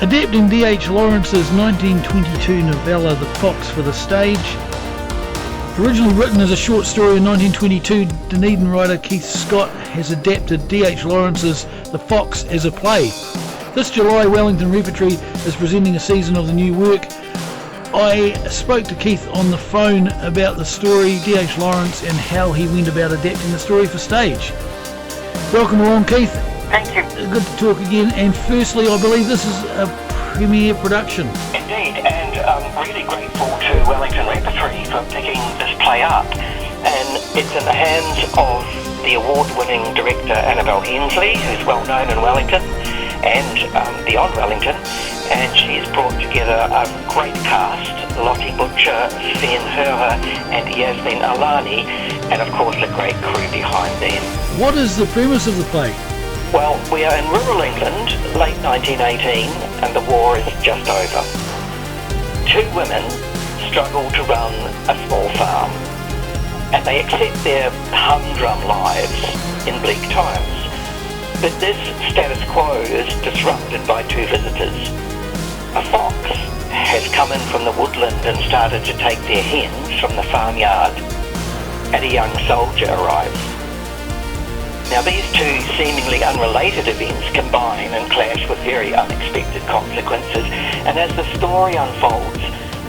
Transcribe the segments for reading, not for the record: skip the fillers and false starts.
Adapting D.H. Lawrence's 1922 novella The Fox for the stage. Originally written as a short story in 1922, Dunedin writer Keith Scott has adapted D.H. Lawrence's The Fox as a play. This July, Wellington Repertory is presenting a season of the new work. I spoke to Keith on the phone about the story, D.H. Lawrence, and how he went about adapting the story for stage. Welcome along, Keith. Thank you. Good to talk again. And firstly, I believe this is a premiere production. Indeed, and I'm really grateful to Wellington Repertory for picking this play up. And it's in the hands of the award-winning director Annabelle Hensley, who's well known in Wellington and beyond Wellington. And she's brought together a great cast: Lottie Butcher, Sven Herher and Yasmin Alani, and of course a great crew behind them. What is the premise of the play? Well, we are in rural England, late 1918, and the war is just over. Two women struggle to run a small farm, and they accept their humdrum lives in bleak times. But this status quo is disrupted by two visitors. A fox has come in from the woodland and started to take their hens from the farmyard, and a young soldier arrives. Now, these two seemingly unrelated events combine and clash with very unexpected consequences, and as the story unfolds,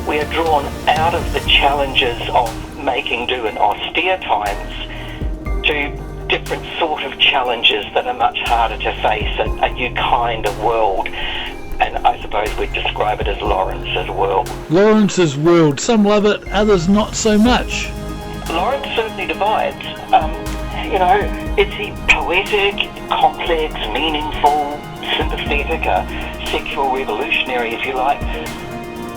we are drawn out of the challenges of making do in austere times to different sort of challenges that are much harder to face in a new kind of world, and I suppose we'd describe it as Lawrence's world. Lawrence's world. Some love it, others not so much. Lawrence certainly divides. Is he poetic, complex, meaningful, sympathetic, a sexual revolutionary, if you like?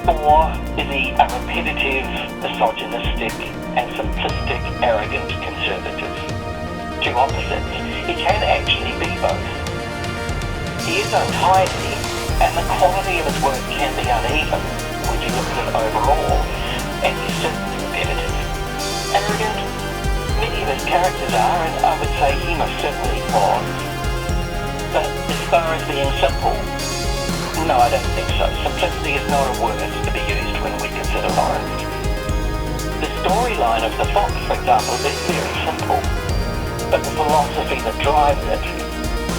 Or is he a repetitive, misogynistic, and simplistic, arrogant conservative? Two opposites. He can actually be both. He is untidy, and the quality of his work can be uneven when you look at it overall, and he's certainly repetitive. Arrogant? Many of his characters are, and I would say he most certainly was. But as far as being simple, no, I don't think so. Simplicity is not a word to be used when we consider Lawrence. The storyline of The Fox, for example, is very simple, but the philosophy that drives it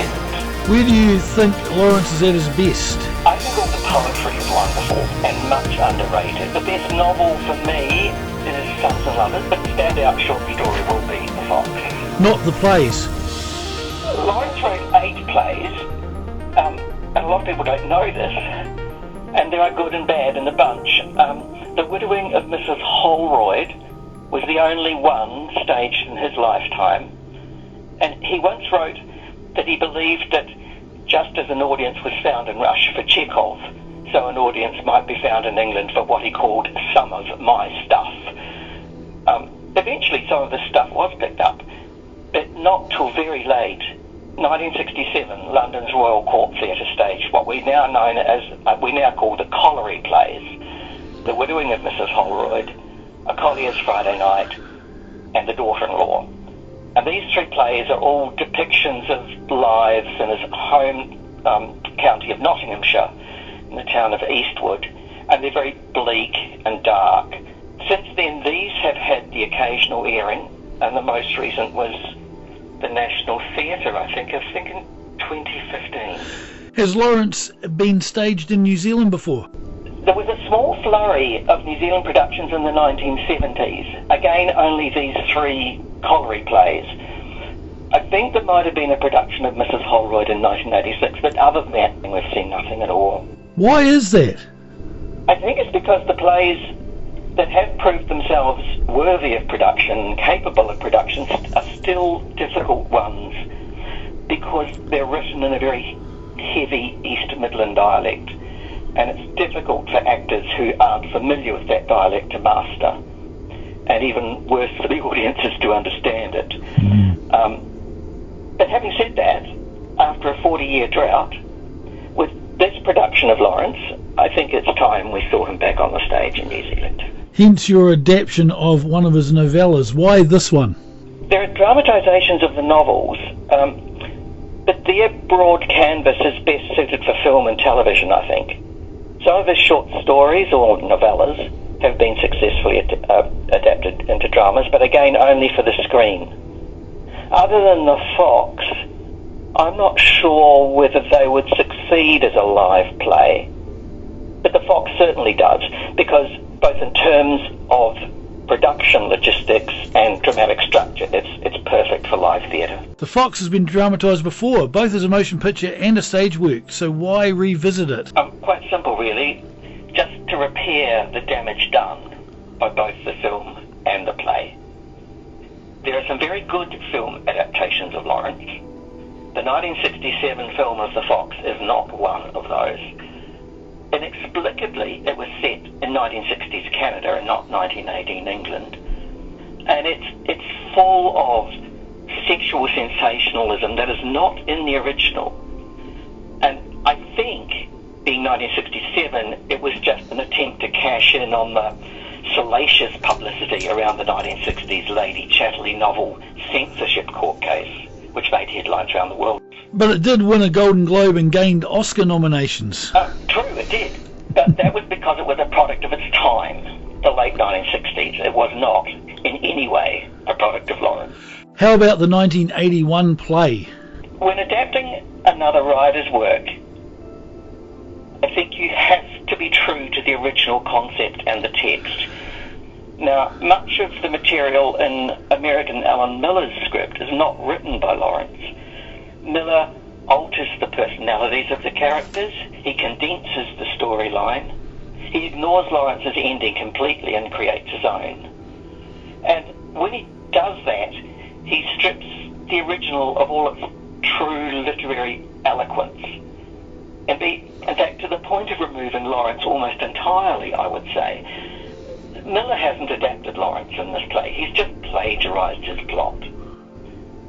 isn't. Where do you think Lawrence is at his best? I think all the poetry is wonderful and much underrated. The best novel for me is Sons and Lovers, but standout short story will be The Fox. Not the plays. Lawrence wrote 8 plays, and a lot of people don't know this, and there are good and bad in the bunch. The Widowing of Mrs. Holroyd was the only one staged in his lifetime, and he once wrote that he believed that just as an audience was found in Russia for Chekhov, so an audience might be found in England for what he called some of my stuff. Eventually some of this stuff was picked up, but not till very late. 1967, London's Royal Court Theatre staged what we now call the Colliery plays: The Widowing of Mrs. Holroyd, A Collier's Friday Night, and The Daughter-in-Law. And these 3 plays are all depictions of lives in his home county of Nottinghamshire, in the town of Eastwood, and they're very bleak and dark. Since then, these have had the occasional airing, and the most recent was the National Theatre, I think in 2015. Has Lawrence been staged in New Zealand before? There was a small flurry of New Zealand productions in the 1970s. Again, only these 3 Colliery plays. I think there might have been a production of Mrs. Holroyd in 1986, but other than that, we've seen nothing at all. Why is that? I think it's because the plays that have proved themselves worthy of production, capable of production, are still difficult ones because they're written in a very heavy East Midland dialect, and it's difficult for actors who aren't familiar with that dialect to master, and even worse for the audiences to understand it. But having said that, after a 40-year drought, with this production of Lawrence, I think it's time we saw him back on the stage in New Zealand. Hence your adaptation of one of his novellas. Why this one? There are dramatisations of the novels, but But their broad canvas is best suited for film and television, I think. Some of his short stories or novellas have been successfully adapted into dramas, but again only for the screen. Other than The Fox, I'm not sure whether they would succeed as a live play. But The Fox certainly does, because both in terms of production logistics and dramatic structure, it's perfect for live theatre. The Fox has been dramatised before, both as a motion picture and a stage work, so why revisit it? Quite simple, really. Just to repair the damage done by both the film and the play. There are some very good film adaptations of Lawrence. The 1967 film of The Fox is not one of those. Inexplicably, it was set in 1960s Canada and not 1918 England. And it's full of sexual sensationalism that is not in the original. And I think, being 1967, it was just an attempt to cash in on the salacious publicity around the 1960s Lady Chatterley novel censorship court case, which made headlines around the world. But it did win a Golden Globe and gained Oscar nominations. True, it did. But that was because it was a product of its time, the late 1960s. It was not, in any way, a product of Lawrence. How about the 1981 play? When adapting another writer's work, I think you have to be true to the original concept and the text. Now, much of the material in American Alan Miller's script is not written by Lawrence. Miller alters the personalities of the characters, he condenses the storyline, he ignores Lawrence's ending completely and creates his own. And when he does that, he strips the original of all its true literary eloquence. And in fact, to the point of removing Lawrence almost entirely, I would say. Miller hasn't adapted Lawrence in this play, he's just plagiarised his plot.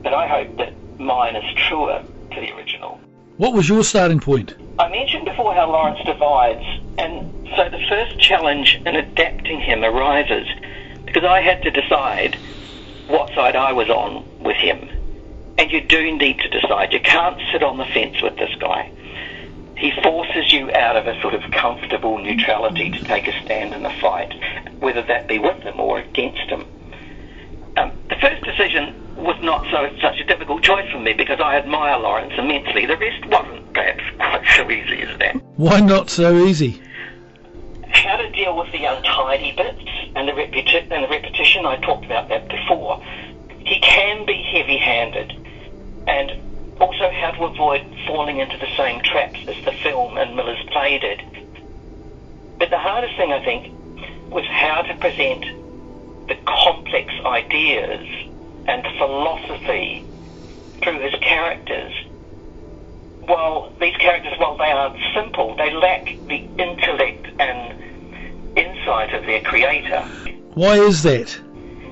But I hope that mine is truer to the original. What was your starting point? I mentioned before how Lawrence divides, and so the first challenge in adapting him arises because I had to decide what side I was on with him. And you do need to decide. You can't sit on the fence with this guy. He forces you out of a sort of comfortable neutrality to take a stand in the fight, whether that be with him or against him. The first decision was not such a difficult choice for me because I admire Lawrence immensely. The rest wasn't perhaps quite so easy as that. Why not so easy? How to deal with the untidy bits and the repetition, I talked about that before. He can be heavy-handed, and also how to avoid falling into the same traps as the film and Miller's play did. But the hardest thing, I think, was how to present the complex ideas and philosophy through his characters. While these characters, while they aren't simple, they lack the intellect and insight of their creator. Why is that?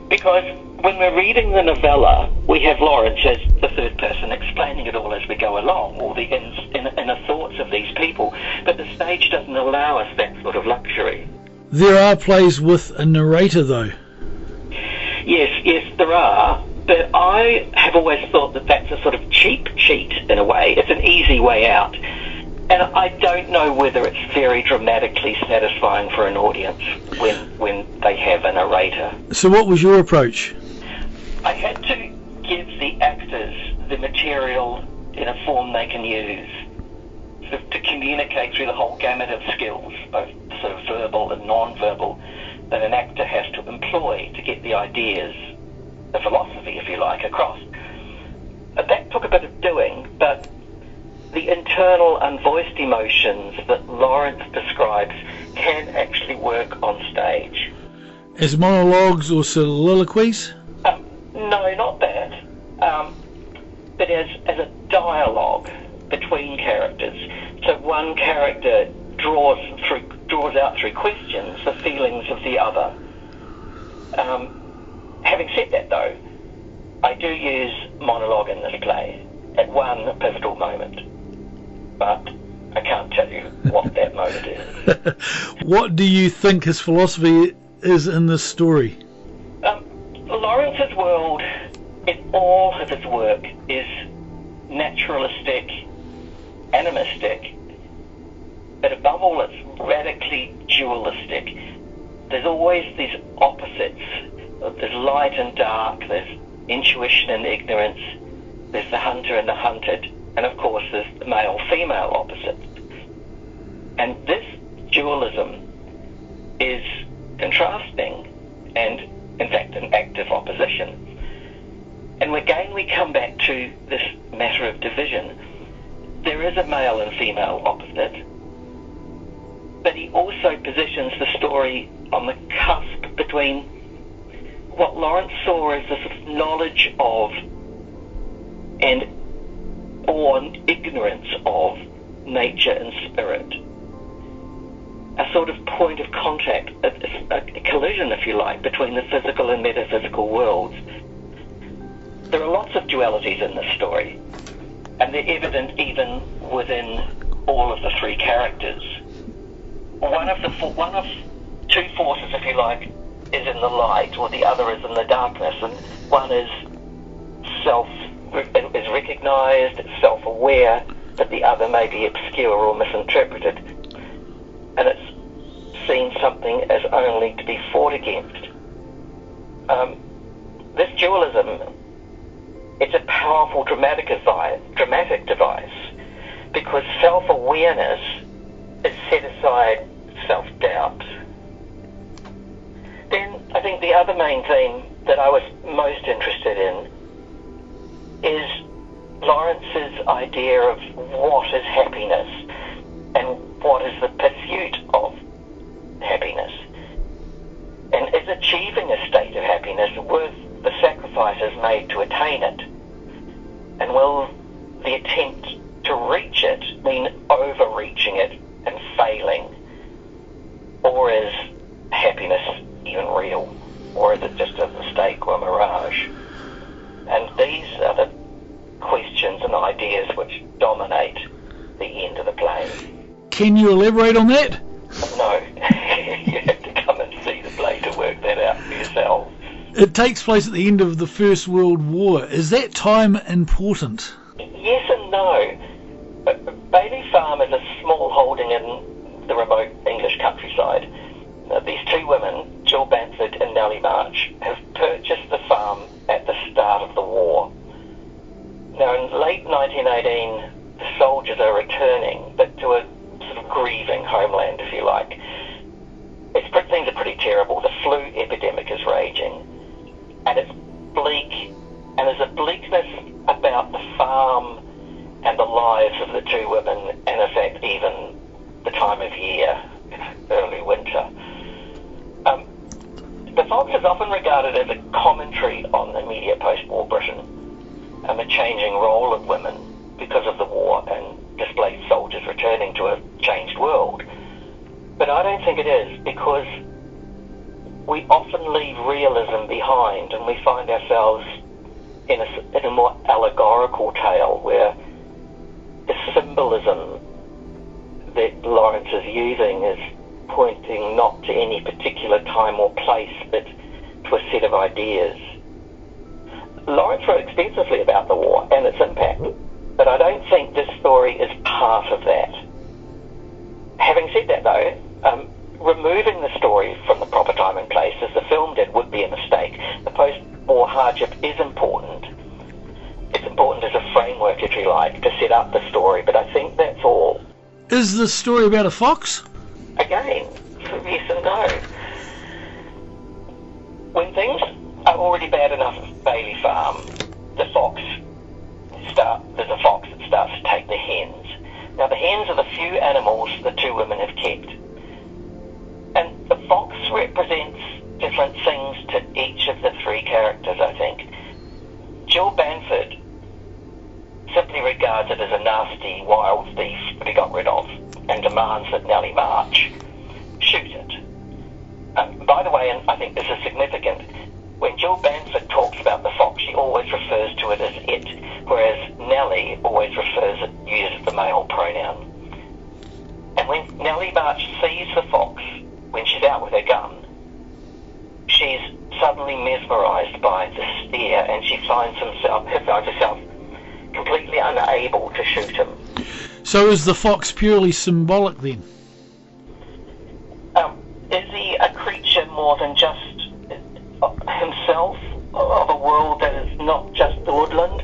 Because when we're reading the novella, we have Lawrence as the third person explaining it all as we go along, all the inner thoughts of these people. But the stage doesn't allow us that sort of luxury. There are plays with a narrator, though. Yes, there are. But I have always thought that that's a sort of cheap cheat in a way. It's an easy way out. And I don't know whether it's very dramatically satisfying for an audience when they have a narrator. So what was your approach? I had to give the actors the material in a form they can use, sort of to communicate through the whole gamut of skills, both sort of verbal and non-verbal, that an actor has to employ to get the ideas, the philosophy, if you like, across. That took a bit of doing, but the internal unvoiced emotions that Lawrence describes can actually work on stage. As monologues or soliloquies? No, not that. But as a dialogue between characters. So one character draws out through questions the feelings of the other. Having said that, though, I do use monologue in this play at one pivotal moment, but I can't tell you what that moment is. What do you think his philosophy is in this story? Lawrence's world in all of his work is naturalistic, animistic, but above all it's radically dualistic. There's always these opposites. There's light and dark, there's intuition and ignorance, there's the hunter and the hunted, and of course there's the male-female opposites. And this dualism is contrasting and, in fact, an active opposition. And again we come back to this matter of division. There is a male and female opposite, but he also positions the story on the cusp between what Lawrence saw as this knowledge of or ignorance of nature and spirit. A sort of point of contact, a collision, if you like, between the physical and metaphysical worlds. There are lots of dualities in this story, and they're evident even within all of the three characters. One of two forces, if you like, is in the light, or the other is in the darkness, and one is recognized, it's self-aware, but the other may be obscure or misinterpreted, and it's seen something as only to be fought against. This dualism, it's a powerful dramatic device, because self-awareness is set aside self-doubt. Then I think the other main theme that I was most interested in is Lawrence's idea of what is happiness and what is the pursuit of happiness. And is achieving a state of happiness worth the sacrifices made to attain it? And will the attempt to reach it mean overreaching it and failing? Or is happiness even real? Or is it just a mistake or a mirage? And these are the questions and ideas which dominate the end of the play. Can you elaborate on that? No. You have to come and see the play to work that out for yourself. It takes place at the end of the First World War. Is that time important? Yes and no. Bailey Farm is a small holding in the remote English countryside. These two women, Jill Bamford and Nellie March, have purchased the farm at the start of the war. Now, in late 1918, the soldiers are returning, but to a sort of grieving homeland, if you like. Things are pretty terrible. The flu epidemic is raging, and it's bleak, and there's a bleakness about the farm and the lives of the two women, and in fact even the time of year, early winter. The Fox is often regarded as a commentary on immediate post-war Britain and the changing role of women because of the war and displaced soldiers returning to a changed world. But I don't think it is, because we often leave realism behind and we find ourselves in a more allegorical tale where the symbolism that Lawrence is using is pointing not to any particular time or place, but to a set of ideas. Lawrence wrote extensively about the war and its impact, but I don't think this story is part of that. Having said that, though, removing the story from the proper time and place, as the film did, would be a mistake. The post-war hardship is important. It's important as a framework, if you like, to set up the story, but I think that's all. Is the story about a fox? Again, yes and no. When things are already bad enough at Bailey Farm, there's a fox that starts to take the hens. Now, the hens are the few animals the two women have kept. And the fox represents different things to each of the three characters, I think. Jill Bamford simply regards it as a nasty wild thief to be got rid of and demands that Nellie March shoot it. By the way, and I think this is significant, when Jill Bamford talks about the fox, she always refers to it as it, whereas Nellie always uses the male pronoun. And when Nellie March sees the fox, when she's out with her gun, she's suddenly mesmerised by the stare, and she finds herself completely completely unable to shoot him. So is the fox purely symbolic then? Is he a creature more than just himself, of a world that is not just the woodland?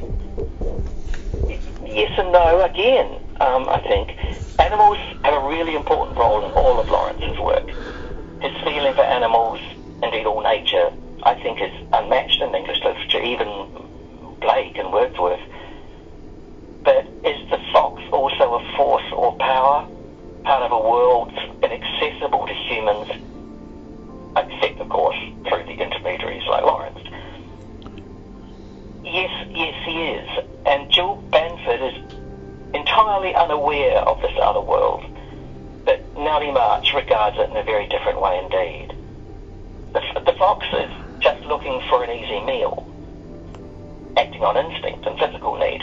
Yes and no again. I think animals have a really important role in all of Lawrence's work. His feeling for animals, indeed all nature, I think is unmatched in English literature, even Blake and Wordsworth. But is the fox also a force or power, part of a world inaccessible to humans, except of course through the intermediaries like Lawrence? Yes, he is. And Jill Banford is entirely unaware of this other world, but Nellie March regards it in a very different way indeed. The fox is just looking for an easy meal, acting on instinct and physical need.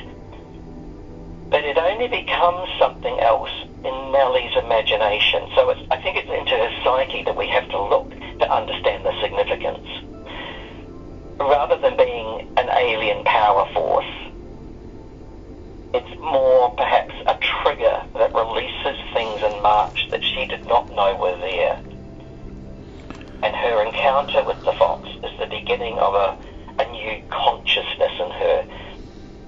But it only becomes something else in Nellie's imagination. So I think it's into her psyche that we have to look to understand the significance. Rather than being an alien power force, it's more perhaps a trigger that releases things in March that she did not know were there. And her encounter with the fox is the beginning of a new consciousness in her.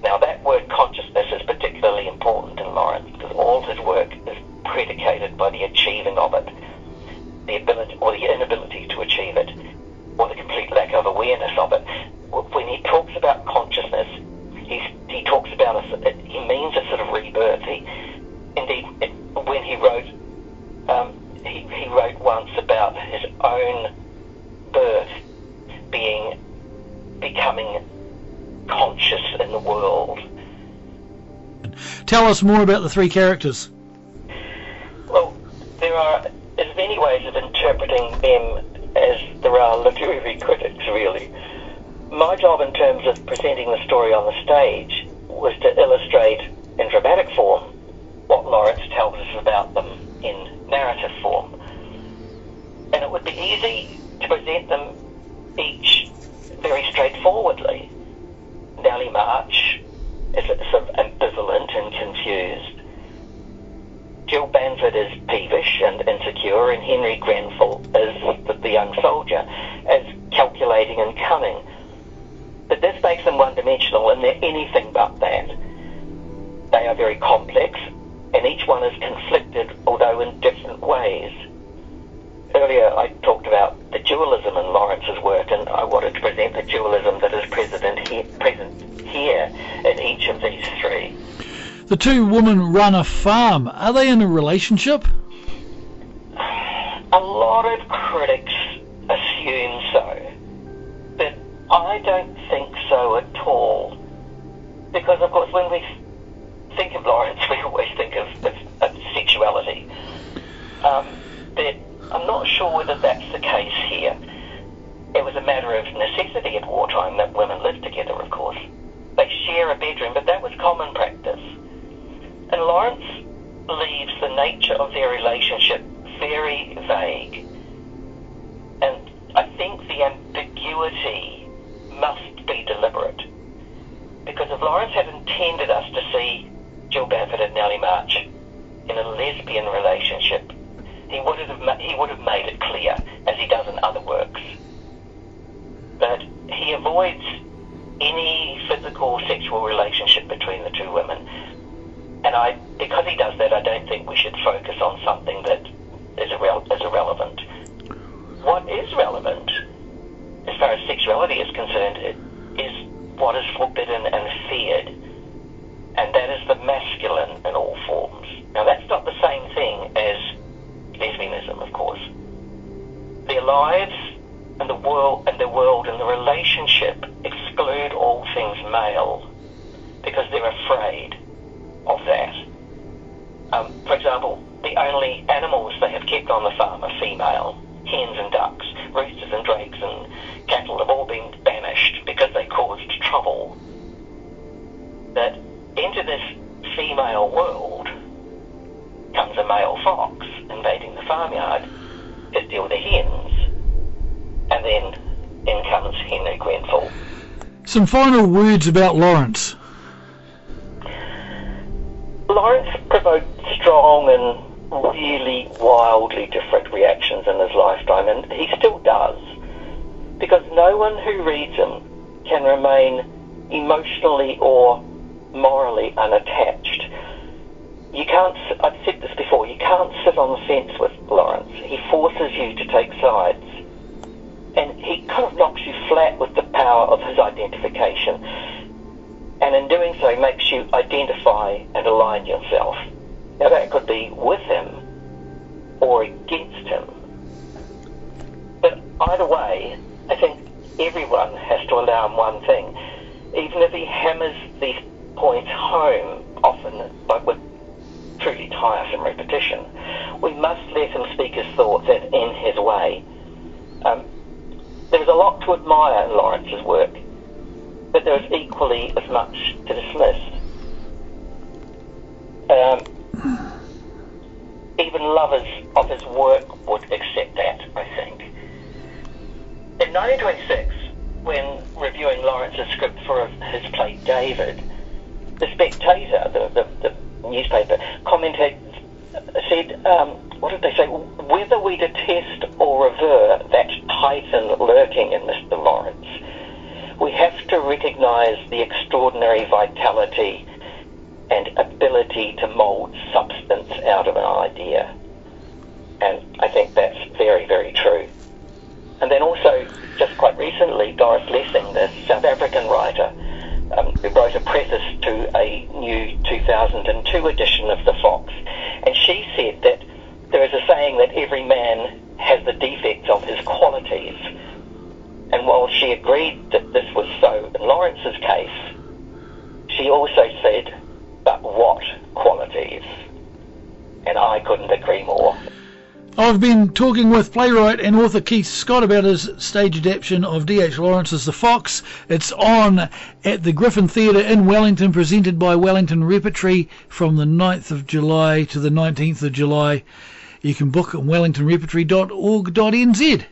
Now that word consciousness is particularly important in Lawrence because all his work is predicated by the achieving of it, the ability or the inability to achieve it, or the complete lack of awareness of it. When he talks about consciousness, he talks about he means a sort of rebirth. When he wrote, he wrote once about his own birth becoming conscious in the world. Tell us more about the three characters. Well, there are as many ways of interpreting them as there are literary critics, really. My job in terms of presenting the story on the stage was to illustrate in dramatic form what Lawrence tells us about them in narrative form. And it would be easy to present them each very straightforwardly. Nellie March is sort of ambivalent and confused. Jill Banford is peevish and insecure, and Henry Grenfell is the young soldier, as calculating and cunning. But this makes them one-dimensional, and they're anything but that. They are very complex, and each one is conflicted, although in different ways. Earlier I talked about the dualism in Lawrence's work, and I wanted to present the dualism that is present here in each of these three. The two women run a farm. Are they in a relationship? A lot of critics assume so, but I don't think so at all. Because, of course, when we think of Lawrence, we always think of sexuality. But I'm not sure whether that's the case here. It was a matter of necessity at wartime that women lived together, of course. They share a bedroom, but that was common practice. And Lawrence leaves the nature of their relationship very vague. And I think the ambiguity must be deliberate. Because if Lawrence had intended us to see Jill Banford and Nellie March in a lesbian relationship, he would have made it clear, as he does in other works. But he avoids any physical sexual relationship between the two women. And because he does that, I don't think we should focus on something that is irrelevant. What is relevant, as far as sexuality is concerned, is what is forbidden and feared. And that is the masculine in all forms. Now, that's not the same thing as lesbianism, of course. Their lives and the world and the relationship exclude all things male because they're afraid of that. For example, the only animals they have kept on the farm are female. Hens and ducks, roosters and drakes and cattle have all been banished because they caused trouble. But into this female world comes a male fox invading the farmyard to steal the hens, and then in comes Henry Grenfell. Some final words about Lawrence. provoked strong and really wildly different reactions in his lifetime, and he still does, because no one who reads him can remain emotionally or morally unattached. You can't, I've said this before, you can't sit on the fence with Lawrence. He forces you to take sides, and he kind of knocks you flat with the power of his identification, and in doing so he makes you identify and align yourself. Now that could be with him or against him, but either way, I think everyone has to allow him one thing. Even if he hammers these points home, often but with truly tiresome repetition, we must let him speak his thoughts and in his way. There's a lot to admire in Lawrence's work, but there is equally as much to dismiss. Even lovers of his work would accept that, I think. In 1926, when reviewing Lawrence's script for his play David, the Spectator, the newspaper, said, what did they say? Whether we detest or revere that titan lurking in Mr. Lawrence, we have to recognise the extraordinary vitality and ability to mould substance out of an idea. And I think that's very, very true. And then also, just quite recently, Doris Lessing, the South African writer, who wrote a preface to a new 2002 edition of The Fox, and she said that there is a saying that every man has the defects of his qualities. And while she agreed that this was so in Lawrence's case, she also said, but what qualities? And I couldn't agree more. I've been talking with playwright and author Keith Scott about his stage adaptation of D.H. Lawrence's The Fox. It's on at the Griffin Theatre in Wellington, presented by Wellington Repetory from the 9th of July to the 19th of July. You can book at wellingtonrepertory.org.nz.